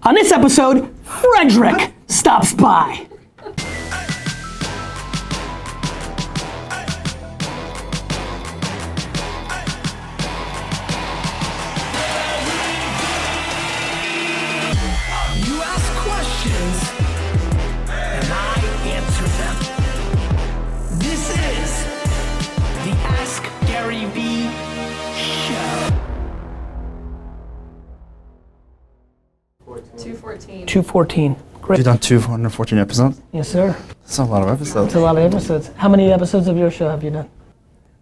On this episode, Fredrik stops by. You ask questions, and I answer them. This is the Ask Gary V Show. 214. Great. You've done 214 episodes? Yes, sir. That's a lot of episodes. It's a lot of episodes. How many episodes of your show have you done?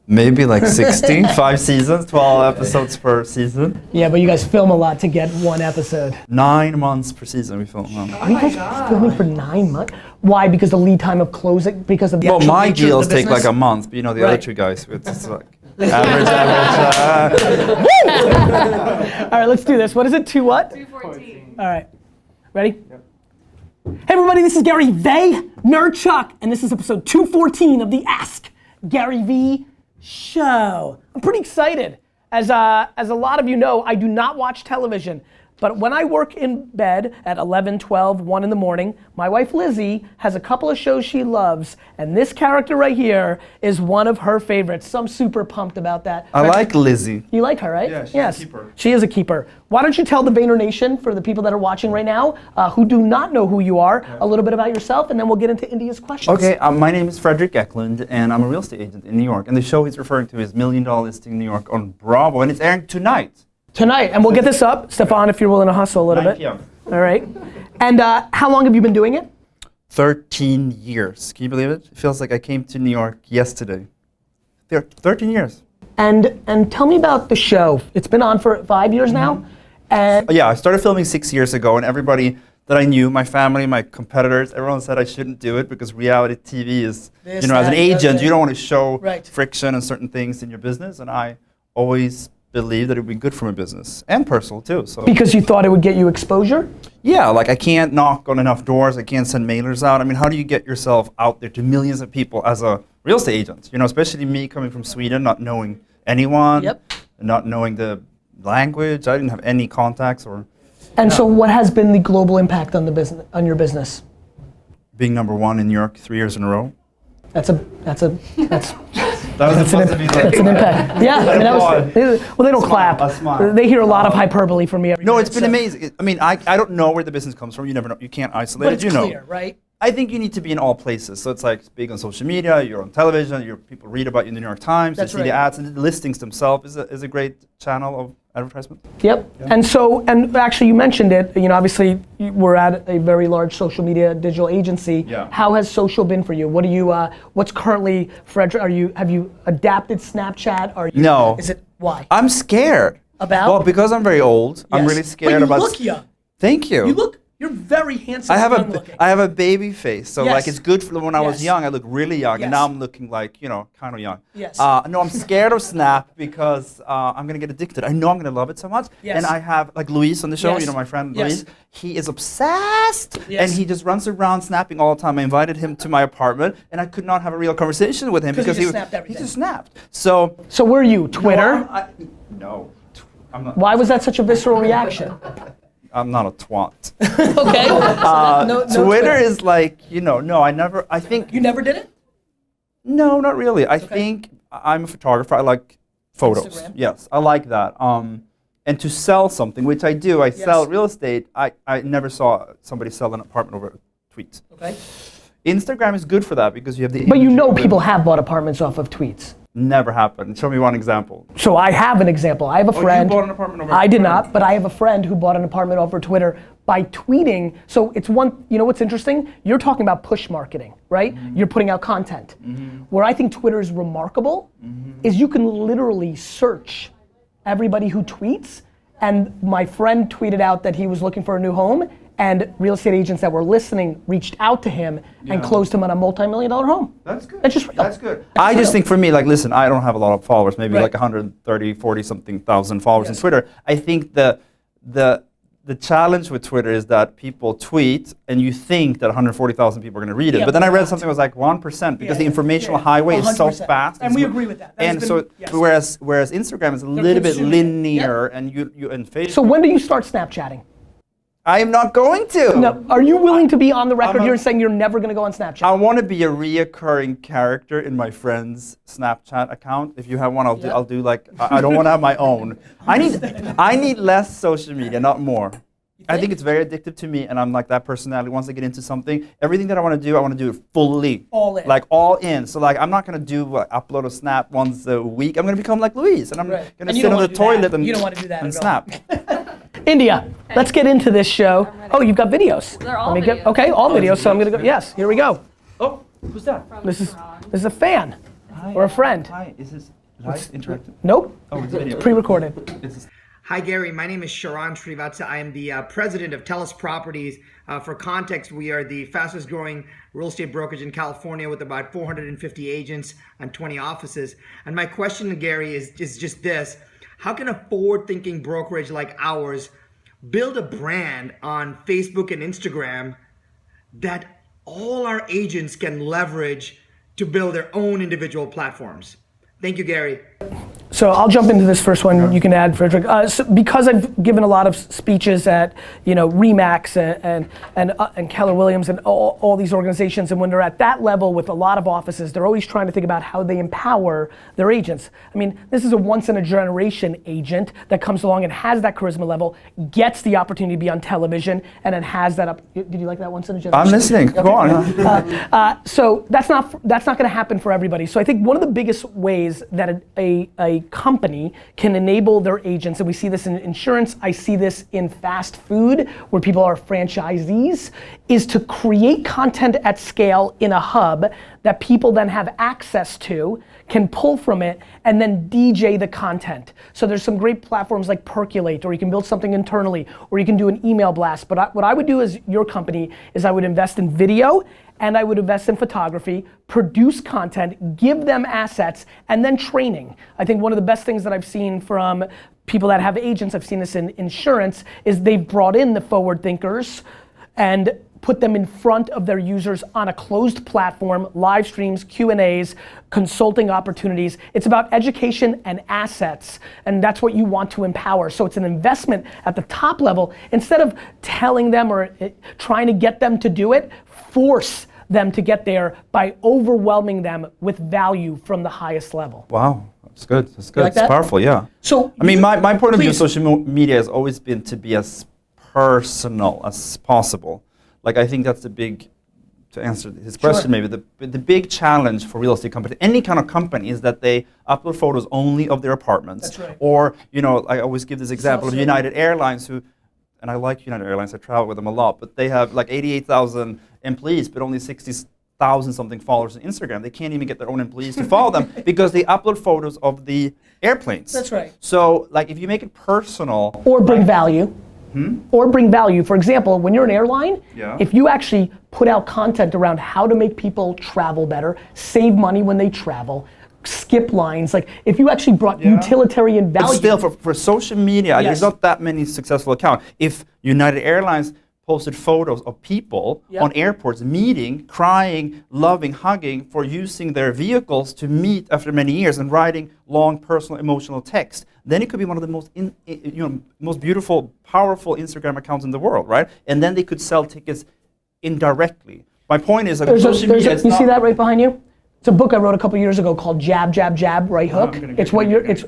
Maybe like 60, 5 seasons, 12 episodes per season. Yeah, but you guys film a lot to get one episode. 9 months per season we film. Are you guys filming for 9 months? Why? Because the lead time of closing? Because of the Well, actual my nature of deals the take business? like a month, but you know the other Right. two guys, it's like average. All right, let's do this. What is it? 2 what? 214. All right. Ready? Yep. Hey everybody, this is Gary Vaynerchuk, and this is episode 214 of the Ask Gary V Show. I'm pretty excited. As a lot of you know, I do not watch television. But when I work in bed at 11, 12, 1 in the morning, my wife Lizzie has a couple of shows she loves, and this character right here is one of her favorites. So I'm super pumped about that. I like Lizzie. You like her, right? Yeah, she's yes. a keeper. She is a keeper. Why don't you tell the Vayner Nation, for the people that are watching right now, who do not know who you are, a little bit about yourself, and then we'll get into India's questions. Okay, my name is Fredrik Eklund, and I'm a real estate agent in New York. And the show he's referring to is $1 Million Listing in New York on Bravo, and it's airing tonight. Tonight, and we'll get this up. Stefan, if you're willing to hustle a little 9 bit. p.m. All right. And how long have you been doing it? 13 years. Can you believe it? It feels like I came to New York yesterday. 13 years. And tell me about the show. It's been on for 5 years now. And Yeah, I started filming 6 years ago, and everybody that I knew, my family, my competitors, everyone said I shouldn't do it because reality TV is, This, you know, as an that, agent, okay. you don't want to show Right. friction and certain things in your business, and I always believed that it would be good for my business and personal too. So because you thought it would get you exposure? yeah, like I can't knock on enough doors, I can't send mailers out. I mean, how do you get yourself out there to millions of people as a real estate agent? You know, especially me coming from Sweden, not knowing anyone, Yep. not knowing the language. I didn't have any contacts or And so what has been the global impact on the business, on your business? being #1 in New York 3 years in a row. That's That was supposed to be That's an impact. Yeah, I mean, that was, well, they don't Smile, clap. a smile. They hear a lot of hyperbole from me every No, minute, it's been so- amazing. I mean, I don't know where the business comes from. You never know. You can't isolate But it. it's You know. clear, right? I think you need to be in all places. So it's like big on social media. You're on television. People read about you in the New York Times. That's you see the right. ads, and the listings themselves is a great channel of advertisement. Yep. And actually, you mentioned it. You know, obviously, we're at a very large social media digital agency. Yeah. How has social been for you? What do you? What's currently, Fredrik? Have you adapted Snapchat? Are you? No. Is it why? I'm scared. About? Well, because I'm very old. I'm Yes. really scared but you about. look young. Thank you. You look. You're very handsome. I have and young looking. I have a baby face, so Yes. like it's good for when I was Yes. young. I look really young, Yes. and now I'm looking like kind of young. Yes. No, I'm scared of Snap because I'm gonna get addicted. I know I'm gonna love it so much. Yes. And I have like Luis on the show. Yes. You know my friend Yes. Luis. He is obsessed, Yes. and he just runs around snapping all the time. I invited him to my apartment, and I could not have a real conversation with him 'Cause he because just snapped everything. He just snapped. So. So where are you? Twitter? No. I'm not. Why was that such a visceral reaction? I'm not a twat. Okay. No Twitter is like, no, I think. You never did it? No, not really. I think I'm a photographer. I like photos. Instagram? Yes, I like that. And to sell something, which I do, I sell real estate. I never saw somebody sell an apartment over a tweet. Okay. Instagram is good for that because you have the. But you imagery know of it. people have bought apartments off of tweets. Never happened. Show me one example. So I have an example. I have a friend. You bought an apartment over I did Twitter? not, but I have a friend who bought an apartment over Twitter by tweeting. So it's one, you know what's interesting? You're talking about push marketing, right? Mm-hmm. You're putting out content. Where I think Twitter is remarkable is you can literally search everybody who tweets. And my friend tweeted out that he was looking for a new home, and real estate agents that were listening reached out to him and closed him on a multi-million-dollar home. That's good. That's just real. That's good. I just think for me, like, listen, I don't have a lot of followers, maybe Right. like 130, 40 something thousand followers Yes. on Twitter. I think the challenge with Twitter is that people tweet and you think that 140,000 people are going to read it. Yeah, but then but I read not. something was like 1% because Yeah, the informational yeah, highway is so 100%. fast. And we agree with that. That has And been- so yes. whereas Instagram is a little bit consuming it. linear and you and Facebook. So when do you start Snapchatting? I am not going to. No. Are you willing to be on the record here saying you're never going to go on Snapchat? I want to be a reoccurring character in my friend's Snapchat account. If you have one, I'll do like, I don't want to have my own. I need less social media, not more. I think it's very addictive to me, and I'm like that personality. Once I get into something, everything that I want to do it fully. All in. Like all in. So like I'm not going to do upload a snap once a week. I'm going to become like Luis, and I'm going to sit on the toilet and, you don't want to do that and at all. snap. India, let's get into this show. Oh, you've got videos. They're all videos. Okay, all videos, so I'm going to go. Yes, here we go. Oh, who's that? This is a fan or a friend. Hi, is this live interactive? Nope. Oh, it's a video. Pre-recorded. Hi, Gary. My name is Sharan Srivatsa. I am the president of Telus Properties. For context, we are the fastest growing real estate brokerage in California with about 450 agents and 20 offices. And my question to Gary is just this. How can a forward-thinking brokerage like ours build a brand on Facebook and Instagram that all our agents can leverage to build their own individual platforms? Thank you, Gary. So I'll jump into this first one. You can add, Fredrik. So because I've given a lot of speeches at, Remax and Keller Williams and all these organizations, and when they're at that level with a lot of offices, they're always trying to think about how they empower their agents. I mean, this is a once in a generation agent that comes along and has that charisma level, gets the opportunity to be on television, and then has that up. Did you like that once in a generation? I'm listening. Okay. Go on. So that's not going to happen for everybody. So I think one of the biggest ways that a company can enable their agents, and we see this in insurance, I see this in fast food where people are franchisees, is to create content at scale in a hub that people then have access to, can pull from it, and then DJ the content. So there's some great platforms like Percolate, or you can build something internally, or you can do an email blast. But what I would do as your company is I would invest in video, and I would invest in photography, produce content, give them assets, and then training. I think one of the best things that I've seen from people that have agents, I've seen this in insurance, is they've brought in the forward thinkers and put them in front of their users on a closed platform, live streams, Q&As, consulting opportunities. It's about education and assets, and that's what you want to empower. So it's an investment at the top level. Instead of telling them or trying to get them to do it, force them to get there by overwhelming them with value from the highest level. Wow, that's good. That's good. Like It's that? powerful, yeah. So I mean, my point of view of please. social media has always been to be as personal as possible. Like I think that's the big, to answer his question maybe, the big challenge for real estate companies, any kind of company, is that they upload photos only of their apartments. That's right. Or, I always give this example of United Airlines, who, and I like United Airlines, I travel with them a lot, but they have like 88,000 employees, but only 60,000 something followers on Instagram. They can't even get their own employees to follow them because they upload photos of the airplanes. That's right. So like if you make it personal. Or bring value. Or bring value. For example, when you're an airline, if you actually put out content around how to make people travel better, save money when they travel, skip lines, like if you actually brought utilitarian value. But still, for social media, there's not that many successful accounts. If United Airlines posted photos of people on airports meeting, crying, loving, hugging, for using their vehicles to meet after many years and writing long, personal, emotional text, then it could be one of the most beautiful, powerful Instagram accounts in the world, right? And then they could sell tickets indirectly. My point is, like, social media is you not. see that right behind you? It's a book I wrote a couple years ago called Jab, Jab, Jab, Right Hook.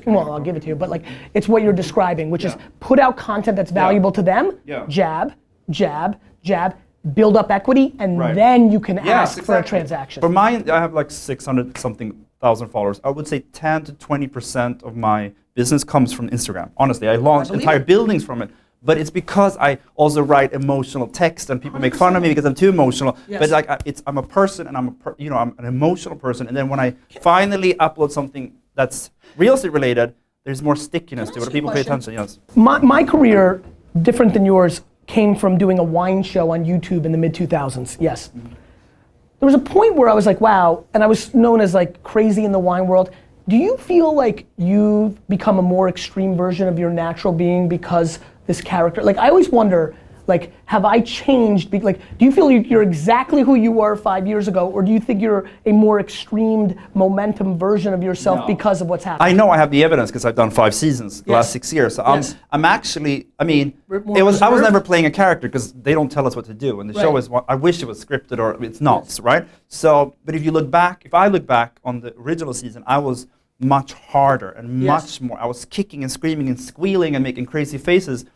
Well, I'll give it to you, but like, it's what you're describing, which is put out content that's valuable to them, jab, jab, jab, build up equity, and then you can ask for a transaction. For mine, I have like 600 something thousand followers. I would say 10 to 20% of my business comes from Instagram. Honestly, I launched entire buildings from it. But it's because I also write emotional text, and people make fun of me because I'm too emotional. But like, I'm a person, and I'm an emotional person. And then when I finally upload something that's real estate related, there's more stickiness to it. People pay attention. Yes. My career, different than yours, came from doing a wine show on YouTube in the mid 2000s. Yes. There was a point where I was like, wow, and I was known as like crazy in the wine world. Do you feel like you've become a more extreme version of your natural being because this character? Like, I always wonder, Like, have I changed? Like, do you feel you're exactly who you were 5 years ago, or do you think you're a more extreme momentum version of yourself because of what's happened? I know I have the evidence because I've done 5 seasons the last 6 years. So I'm actually, I mean, I was never playing a character because they don't tell us what to do. And the show is, I wish it was scripted or it's not, right? So, but if I look back on the original season, I was much harder and much more. I was kicking and screaming and squealing and making crazy faces.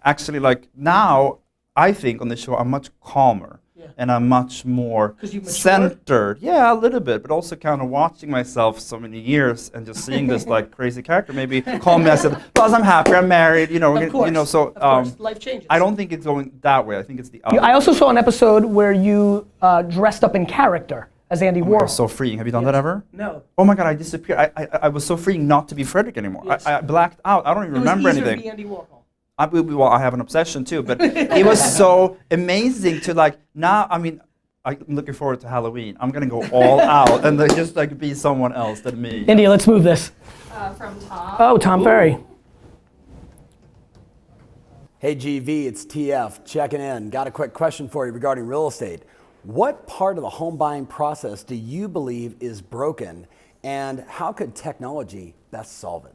Actually, like now, I think on the show I'm much calmer and I'm much more centered. Yeah, a little bit, but also kind of watching myself so many years and just seeing this like crazy character. Maybe call me. I said, "Plus, I'm happy. I'm married. You know, So life changes. I don't think it's going that way. I think it's the other. I also saw an episode where you dressed up in character as Andy Warhol. It was so freeing. Have you done that ever? No. Oh my God, I disappeared. I was so freeing not to be Fredrik anymore. Yes. I blacked out. I don't even remember anything. To be Andy Warhol. Well, I have an obsession too, but it was so amazing to like, now, I mean, I'm looking forward to Halloween. I'm gonna go all out and just like be someone else than me. India, let's move this. From Tom. Oh, Tom Ferry. Hey GV, it's TF checking in. Got a quick question for you regarding real estate. What part of the home buying process do you believe is broken, and how could technology best solve it?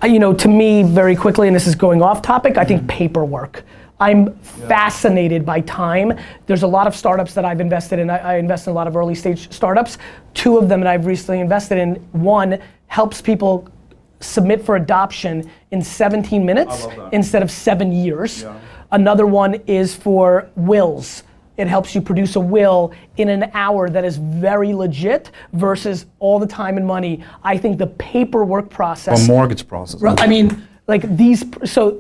To me, very quickly, and this is going off topic, I think paperwork. I'm fascinated by time. There's a lot of startups that I've invested in. I invest in a lot of early stage startups. 2 of them that I've recently invested in. One helps people submit for adoption in 17 minutes instead of 7 years. Yeah. Another one is for wills. It helps you produce a will in an hour that is very legit versus all the time and money. I think the paperwork process. A mortgage process. I mean, like these, so,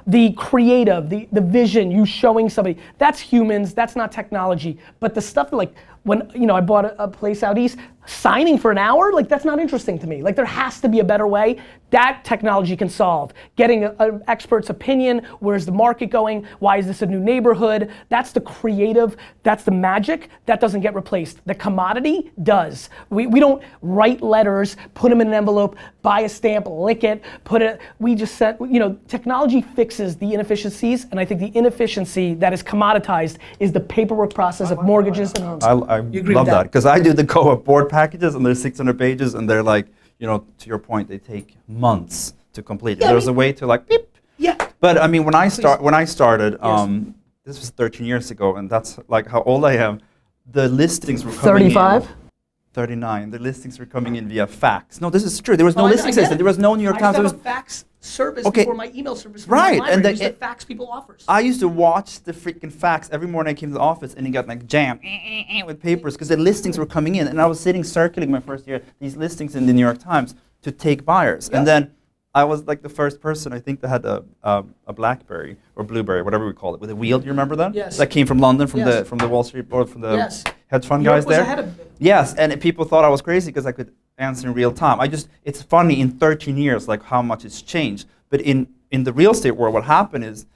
the creative, the vision, you showing somebody, that's humans, that's not technology. But the stuff like, when I bought a place out east, signing for an hour, like that's not interesting to me. Like there has to be a better way. That technology can solve. Getting an expert's opinion, where's the market going? Why is this a new neighborhood? That's the creative, that's the magic, that doesn't get replaced. The commodity does. We don't write letters, put them in an envelope, buy a stamp, lick it, we just said, technology fixes the inefficiencies, and I think the inefficiency that is commoditized is the paperwork process of mortgages and homes. I love that, because I do the co-op board packages and they're 600 pages and they're like, to your point, they take months to complete. There's a way to like beep. Yeah. But I mean, when I started, this was 13 years ago, and that's like how old I am. The listings were coming 35? in. 39. The listings were coming in via fax. No, this is true. There was no listing system. There was no New York Times. I used to have a fax service before my email service. Right, and I used to fax people offers. I used to watch the freaking fax every morning. I came to the office and it got like jammed with papers because the listings were coming in, and I was sitting circling my first year these listings in the New York Times to take buyers, and then I was like the first person I think that had a BlackBerry or Blueberry, whatever we call it, with a wheel. Do you remember that? Yes. That came from London, from the Wall Street or from the hedge fund guys there. Ahead of it. Yes, and people thought I was crazy because I could answer in real time. It's funny in 13 years like how much it's changed. But in the real estate world, what happened is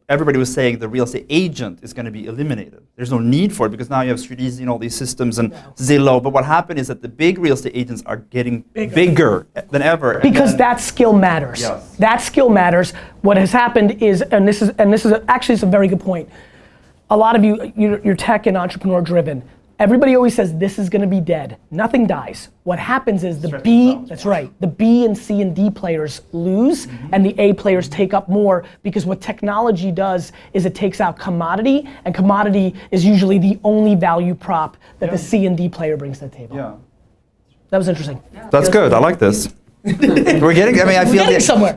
everybody was saying the real estate agent is going to be eliminated. There's no need for it because now you have Street Easy and all these systems and Zillow. But what happened is that the big real estate agents are getting bigger than ever. Because that skill matters. Yes. That skill matters. What has happened is, and this is actually it's a very good point. A lot of you're tech and entrepreneur driven. Everybody always says this is going to be dead. Nothing dies. What happens is the B and C and D players lose, and the A players take up more, because what technology does is it takes out commodity, and commodity is usually the only value prop that the C and D player brings to the table. Yeah. That was interesting. That's good. I like this. We're getting. I mean,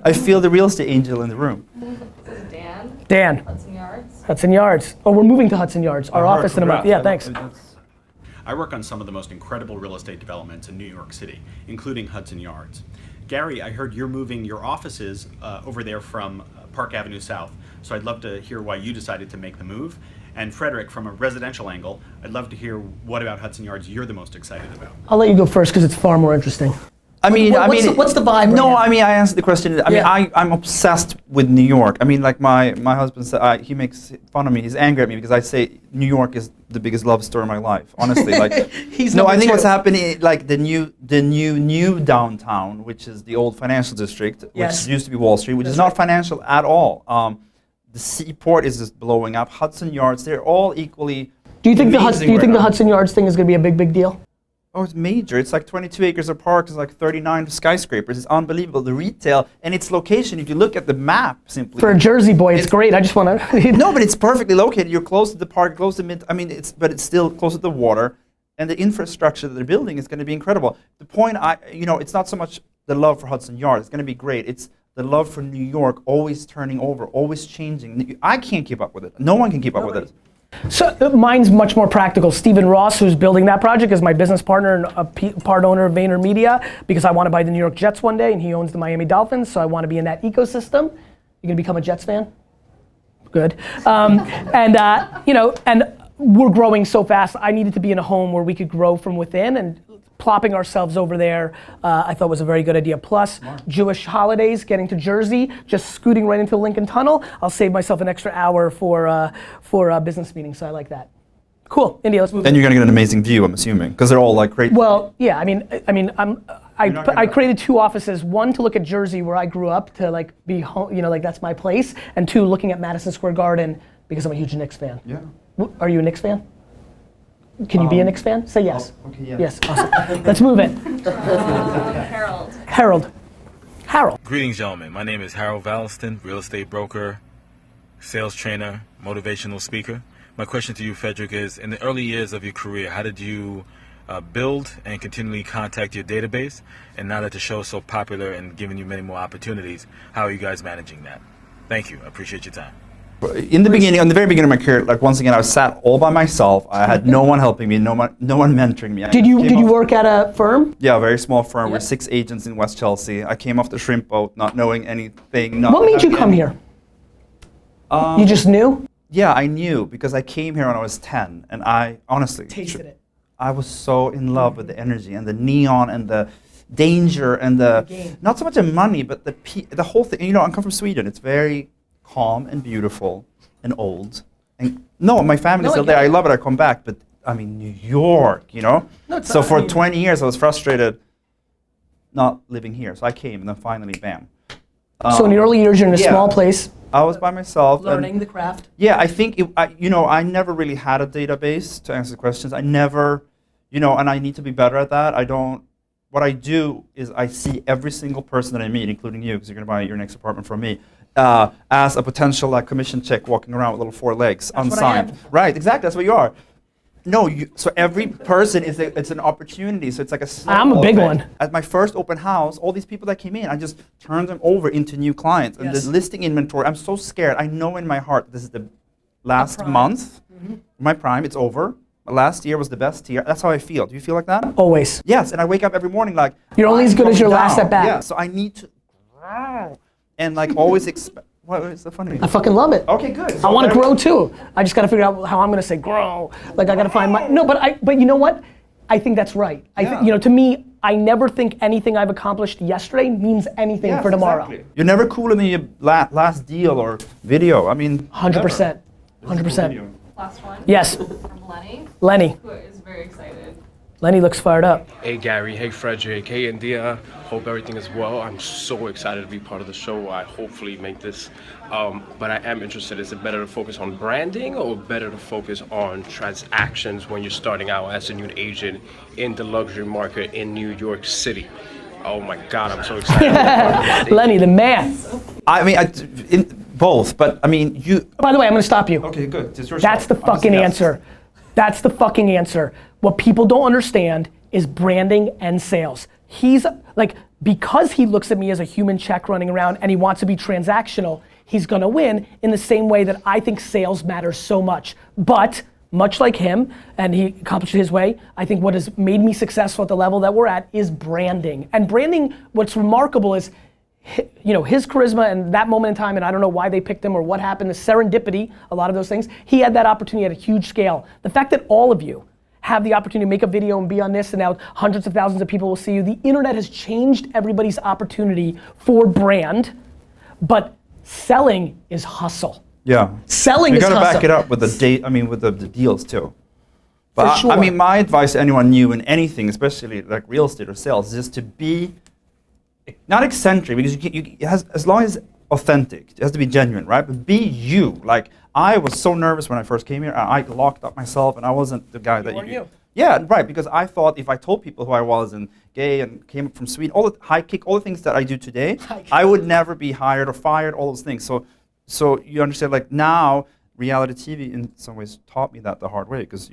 I feel the real estate angel in the room. This is Dan. Dan. Hudson Yards. Hudson Yards. Oh, we're moving to Hudson Yards. Our office in a month. Yeah, thanks. I work on some of the most incredible real estate developments in New York City, including Hudson Yards. Gary, I heard you're moving your offices over there from Park Avenue South, so I'd love to hear why you decided to make the move. And Fredrik, from a residential angle, I'd love to hear what about Hudson Yards you're the most excited about. I'll let you go first because it's far more interesting. What's the vibe? No, right now? I mean, I answered the question. I mean, I'm obsessed with New York. I mean, like my husband said, he makes fun of me. He's angry at me because I say New York is the biggest love story of my life. Honestly, like I think what's happening, like the new downtown, which is the old financial district, which used to be Wall Street, which is not financial at all. The seaport is just blowing up. Hudson Yards, they're all equally. Do you think the amazing right Hudson Yards thing is going to be a big deal? Oh, it's major. It's like 22 acres of park. It's like 39 skyscrapers. It's unbelievable. The retail and its location, if you look at the map simply. For a Jersey boy, it's great. I just want to. No, but it's perfectly located. You're close to the park, close to but it's still close to the water. And the infrastructure that they're building is going to be incredible. The point, it's not so much the love for Hudson Yards. It's going to be great. It's the love for New York, always turning over, always changing. I can't keep up with it. No one can keep up with it. So mine's much more practical. Stephen Ross, who's building that project, is my business partner and a part owner of VaynerMedia, because I want to buy the New York Jets one day, and he owns the Miami Dolphins, so I want to be in that ecosystem. You gonna become a Jets fan? Good. And we're growing so fast. I needed to be in a home where we could grow from within, and plopping ourselves over there, I thought was a very good idea. Plus, Jewish holidays, getting to Jersey, just scooting right into the Lincoln Tunnel. I'll save myself an extra hour for a business meeting, so I like that. Cool, India, let's move. And you're gonna get an amazing view, I'm assuming, because they're all like great. Well, yeah, I created 2 offices. One to look at Jersey, where I grew up, to like be home, like that's my place, and 2 looking at Madison Square Garden because I'm a huge Knicks fan. Yeah. Are you a Knicks fan? Can you be a Knicks fan? Say yes. Oh, okay, yeah. Yes, awesome. Let's move it. Harold. Harold. Greetings, gentlemen. My name is Harold Valliston, real estate broker, sales trainer, motivational speaker. My question to you, Fredrik, is in the early years of your career, how did you build and continually contact your database? And now that the show is so popular and giving you many more opportunities, how are you guys managing that? Thank you. I appreciate your time. In the very beginning of my career, like once again, I was sat all by myself. I had no one helping me, no one mentoring me. Did you work at a firm? Yeah, a very small firm. Yeah. We're 6 agents in West Chelsea. I came off the shrimp boat, not knowing anything. What made you come here? You just knew? Yeah, I knew because I came here when I was 10, and I honestly Tasted it. I was so in love with the energy and the neon and the danger and the not so much the money, but the whole thing. I come from Sweden. It's very calm and beautiful and old. And no, my family's still there. I love it. I come back, but I mean New York, No, so for 20 years I was frustrated not living here. So I came, and then finally, bam. So in the early years, you're in a small place. I was by myself. Learning the craft. Yeah, I think, I never really had a database to answer questions. I never, and I need to be better at that. What I do is I see every single person that I meet, including you, because you're going to buy your next apartment from me, as a potential commission check walking around with little 4 legs, That's unsigned. what I am. Right, exactly, that's what you are. No, so every person it's an opportunity. So it's like a snowball I'm a big effect. one. At my first open house, all these people that came in, I just turned them over into new clients. And the listing inventory, I'm so scared. I know in my heart this is the last month, my prime, it's over. Last year was the best year. That's how I feel. Do you feel like that? Always. Yes, and I wake up every morning like, you're only as good as your last at bat. Yeah, so I need to grow. And always expect. What is so funny? I fucking love it. Okay, good. I want to grow too. I just got to figure out how I'm going to say grow. I got to find my, but you know what? I think that's right. To me, I never think anything I've accomplished yesterday means anything for tomorrow. Exactly. You're never cooler than your last deal or video. 100%. 100%. Last one. Yes. From Lenny, Lenny. who is very excited. Lenny looks fired up. Hey Gary, hey Fredrik, hey India. Hope everything is well. I'm so excited to be part of the show. I hopefully make this. But I am interested, is it better to focus on branding or better to focus on transactions when you're starting out as a new agent in the luxury market in New York City? Oh my God, I'm so excited. Lenny, the man. Both, but you. By the way, I'm going to stop you. Okay, good. That's the fucking answer. That's the fucking answer. What people don't understand is branding and sales. He's because he looks at me as a human check running around and he wants to be transactional, he's gonna win in the same way that I think sales matters so much. But much like him, and he accomplished it his way, I think what has made me successful at the level that we're at is branding. And branding, what's remarkable is his charisma and that moment in time, and I don't know why they picked him or what happened, the serendipity, a lot of those things, he had that opportunity at a huge scale. The fact that all of you have the opportunity to make a video and be on this, and now hundreds of thousands of people will see you. The internet has changed everybody's opportunity for brand, but selling is hustle. Yeah. Selling is hustle. You gotta back it up with with the deals too. But For sure. my advice to anyone new in anything, especially like real estate or sales, is just to be not eccentric, because as long as authentic. It has to be genuine, right? But be you. Like, I was so nervous when I first came here. I locked up myself, and I wasn't the guy that you. Yeah, right. Because I thought if I told people who I was and gay and came up from Sweden, all the high kick, all the things that I do today, I would never be hired or fired. All those things. So you understand? Like now, reality TV in some ways taught me that the hard way because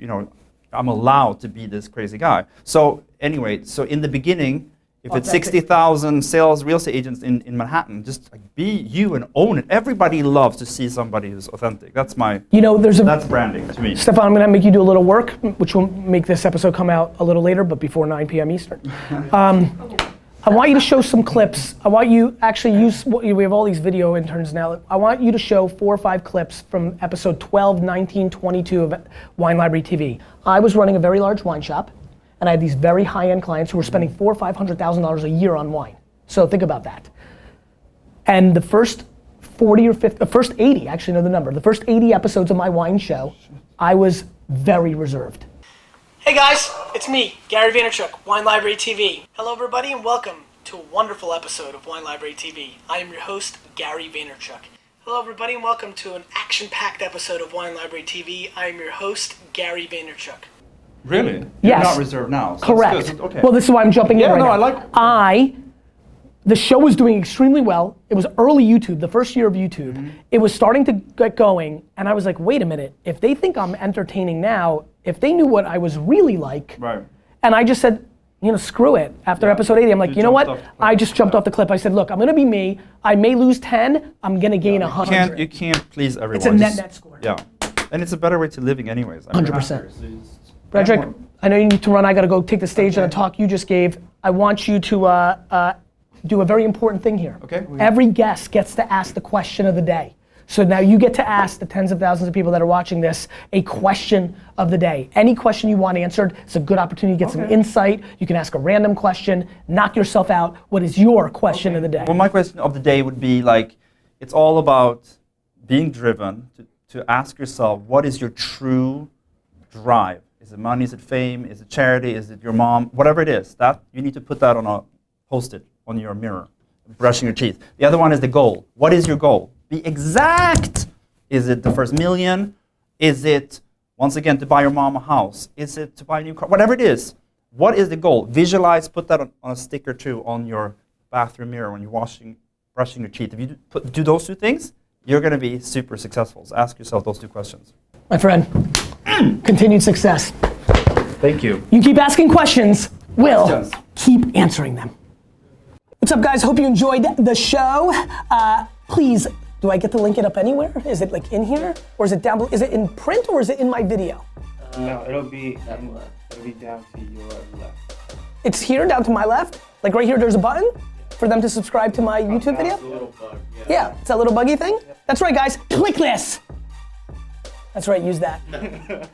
I'm allowed to be this crazy guy. So anyway, so in the beginning. If it's 60,000 sales real estate agents in Manhattan, just like be you and own it. Everybody loves to see somebody who's authentic. That's that's branding to me. Stefan, I'm gonna make you do a little work, which will make this episode come out a little later, but before 9 p.m. Eastern. I want you to show some clips. I want you actually we have all these video interns now. I want you to show 4 or 5 clips from episode 12, 19, 22 of Wine Library TV. I was running a very large wine shop. And I had these very high-end clients who were spending $400,000 or $500,000 a year on wine. So think about that. And the first 40 or 50, the first 80, actually know the number, the first 80 episodes of my wine show, I was very reserved. Hey guys, it's me, Gary Vaynerchuk, Wine Library TV. Hello everybody and welcome to a wonderful episode of Wine Library TV. I am your host, Gary Vaynerchuk. Hello everybody and welcome to an action-packed episode of Wine Library TV. I am your host, Gary Vaynerchuk. Really? Yes. You're not reserved now. So correct. Okay. Well, this is why I'm jumping in right now. I like. The show was doing extremely well. It was early YouTube, the first year of YouTube. Mm-hmm. It was starting to get going, and I was like, wait a minute. If they think I'm entertaining now, if they knew what I was really like, right. And I just said, screw it. After episode 80, I'm like, you know what? I just jumped off the cliff. I said, look, I'm gonna be me. I may lose 10. I'm gonna gain 100. You can't please everyone. It's a net score. Yeah, and it's a better way to living, anyways. 100%. Fredrik, I know you need to run. I got to go take the stage on a talk you just gave. I want you to do a very important thing here. Okay. Every guest gets to ask the question of the day. So now you get to ask the tens of thousands of people that are watching this a question of the day. Any question you want answered, it's a good opportunity to get some insight. You can ask a random question, knock yourself out. What is your question of the day? Well, my question of the day would be like, it's all about being driven to ask yourself, what is your true drive? Is it money? Is it fame? Is it charity? Is it your mom? Whatever it is, that you need to put that on a post-it on your mirror, brushing your teeth. The other one is the goal. What is your goal? Be exact. Is it the first million? Is it, once again, to buy your mom a house? Is it to buy a new car? Whatever it is, what is the goal? Visualize, put that on a stick or two on your bathroom mirror when you're brushing your teeth. If you do those 2 things, you're going to be super successful. So ask yourself those 2 questions. My friend. Continued success. Thank you. You keep asking questions, we'll keep answering them. What's up guys, hope you enjoyed the show. Please, do I get to link it up anywhere? Is it like in here? Or is it down below? Is it in print or is it in my video? No, it'll be down to your left. It's here, down to my left? Like right here, there's a button for them to subscribe to my YouTube video? It's a little bug, yeah, it's that little buggy thing? That's right guys, click this. That's right, use that.